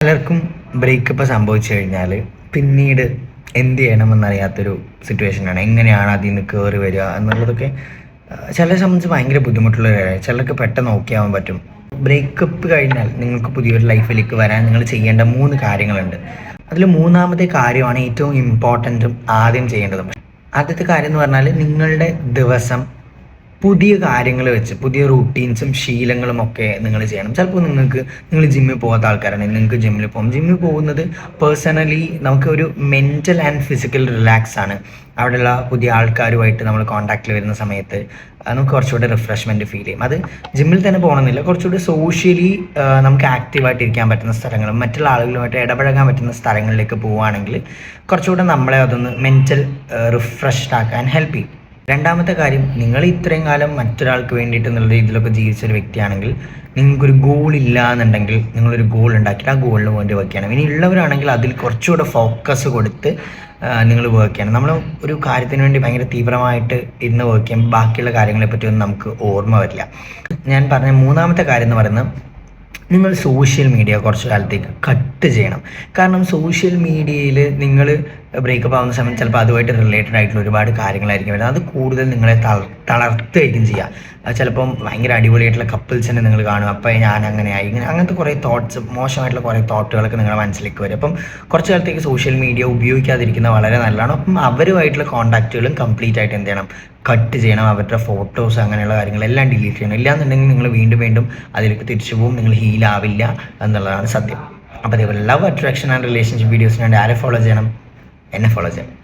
പലർക്കും ബ്രേക്കപ്പ് സംഭവിച്ചു കഴിഞ്ഞാൽ പിന്നീട് എന്ത് ചെയ്യണമെന്നറിയാത്തൊരു സിറ്റുവേഷനാണ്. എങ്ങനെയാണ് അതിൽ നിന്ന് കയറി വരിക എന്നുള്ളതൊക്കെ ചിലരെ സംബന്ധിച്ച് ഭയങ്കര ബുദ്ധിമുട്ടുള്ള കാര്യമാണ്. ചിലർക്ക് പെട്ടെന്ന് ഓക്കെ ആവാൻ പറ്റും. ബ്രേക്കപ്പ് കഴിഞ്ഞാൽ നിങ്ങൾക്ക് പുതിയൊരു ലൈഫിലേക്ക് വരാൻ നിങ്ങൾ ചെയ്യേണ്ട 3 കാര്യങ്ങളുണ്ട്. അതിൽ 3ാമത്തെ കാര്യമാണ് ഏറ്റവും ഇമ്പോർട്ടൻറ്റും ആദ്യം ചെയ്യേണ്ടതും. ആദ്യത്തെ കാര്യം എന്ന് പറഞ്ഞാൽ നിങ്ങളുടെ ദിവസം പുതിയ കാര്യങ്ങൾ വെച്ച് പുതിയ റൂട്ടീൻസും ശീലങ്ങളും ഒക്കെ നിങ്ങൾ ചെയ്യണം. ചിലപ്പോൾ നിങ്ങൾ ജിമ്മിൽ പോകാത്ത ആൾക്കാരാണെങ്കിൽ നിങ്ങൾക്ക് ജിമ്മിൽ പോകും. ജിമ്മിൽ പോകുന്നത് പേഴ്സണലി നമുക്കൊരു മെൻ്റൽ ആൻഡ് ഫിസിക്കൽ റിലാക്സ് ആണ്. അവിടെയുള്ള പുതിയ ആൾക്കാരുമായിട്ട് നമ്മൾ കോൺടാക്റ്റിൽ വരുന്ന സമയത്ത് നമുക്ക് കുറച്ചുകൂടെ റിഫ്രഷ്മെൻറ്റ് ഫീൽ ചെയ്യും. അത് ജിമ്മിൽ തന്നെ പോകണമെന്നില്ല, കുറച്ചുകൂടി സോഷ്യലി നമുക്ക് ആക്റ്റീവായിട്ട് ഇരിക്കാൻ പറ്റുന്ന സ്ഥലങ്ങളും മറ്റുള്ള ആളുകളുമായിട്ട് ഇടപഴകാൻ പറ്റുന്ന സ്ഥലങ്ങളിലേക്ക് പോവുകയാണെങ്കിൽ കുറച്ചുകൂടെ നമ്മളെ അതൊന്ന് മെൻ്റൽ റിഫ്രഷ്ഡ് ആക്കാൻ ഹെൽപ്പ് ചെയ്യും. 2ാമത്തെ കാര്യം, നിങ്ങൾ ഇത്രയും കാലം മറ്റൊരാൾക്ക് വേണ്ടിയിട്ട് എന്നുള്ള രീതിയിലൊക്കെ ജീവിച്ചൊരു വ്യക്തിയാണെങ്കിൽ നിങ്ങൾക്കൊരു ഗോൾ ഇല്ല എന്നുണ്ടെങ്കിൽ നിങ്ങളൊരു ഗോൾ ഉണ്ടാക്കിയിട്ട് ആ ഗോളിന് വേണ്ടി വർക്ക് ചെയ്യണം. ഇനി ഉള്ളവരാണെങ്കിൽ അതിൽ കുറച്ചുകൂടെ ഫോക്കസ് കൊടുത്ത് നിങ്ങൾ വർക്ക് ചെയ്യണം. നമ്മൾ ഒരു കാര്യത്തിന് വേണ്ടി ഭയങ്കര തീവ്രമായിട്ട് ഇരുന്ന് വർക്ക് ചെയ്യുമ്പോൾ ബാക്കിയുള്ള കാര്യങ്ങളെ പറ്റിയൊന്നും നമുക്ക് ഓർമ്മ വരില്ല. ഞാൻ പറഞ്ഞ 3ാമത്തെ കാര്യം എന്ന് പറയുന്നത്, നിങ്ങൾ സോഷ്യൽ മീഡിയ കുറച്ച് കാലത്തേക്ക് കട്ട് ചെയ്യണം. കാരണം സോഷ്യൽ മീഡിയയിൽ നിങ്ങൾ ബ്രേക്കപ്പ് ആവുന്ന സമയത്ത് ചിലപ്പോൾ അതുമായിട്ട് റിലേറ്റഡ് ആയിട്ടുള്ള ഒരുപാട് കാര്യങ്ങളായിരിക്കും വരുന്നത്. അത് കൂടുതൽ നിങ്ങളെ തളർത്തുകയായിരിക്കും ചെയ്യുക. ചിലപ്പം ഭയങ്കര അടിപൊളിയായിട്ടുള്ള കപ്പിൾസിനെ നിങ്ങൾ കാണും, അപ്പോൾ ഞാൻ അങ്ങനെയായി അങ്ങനത്തെ കുറേ തോട്ട്സ്, മോശമായിട്ടുള്ള കുറേ തോട്ടുകളൊക്കെ നിങ്ങളുടെ മനസ്സിലേക്ക് വരും. അപ്പം കുറച്ച് കാലത്തേക്ക് സോഷ്യൽ മീഡിയ ഉപയോഗിക്കാതിരിക്കുന്നത് വളരെ നല്ലതാണ്. അപ്പം അവരുമായിട്ടുള്ള കോൺടാക്റ്റുകളും കംപ്ലീറ്റ് ആയിട്ട് എന്ത് ചെയ്യണം, കട്ട് ചെയ്യണം. അവരുടെ ഫോട്ടോസ് അങ്ങനെയുള്ള കാര്യങ്ങളെല്ലാം ഡിലീറ്റ് ചെയ്യണം. ഇല്ലാന്നുണ്ടെങ്കിൽ നിങ്ങൾ വീണ്ടും അതിലേക്ക് തിരിച്ചു പോകും, നിങ്ങൾ ഹീലാവില്ല എന്നുള്ളതാണ് സത്യം. അപ്പോൾ അതേപോലെ ലവ്, അട്രാക്ഷൻ ആൻഡ് റിലേഷൻഷിപ്പ് വീഡിയോസിന് വേണ്ടി ആരെ ഫോളോ ചെയ്യണം? എന്നെ ഫോളോ ചെയ്യണം.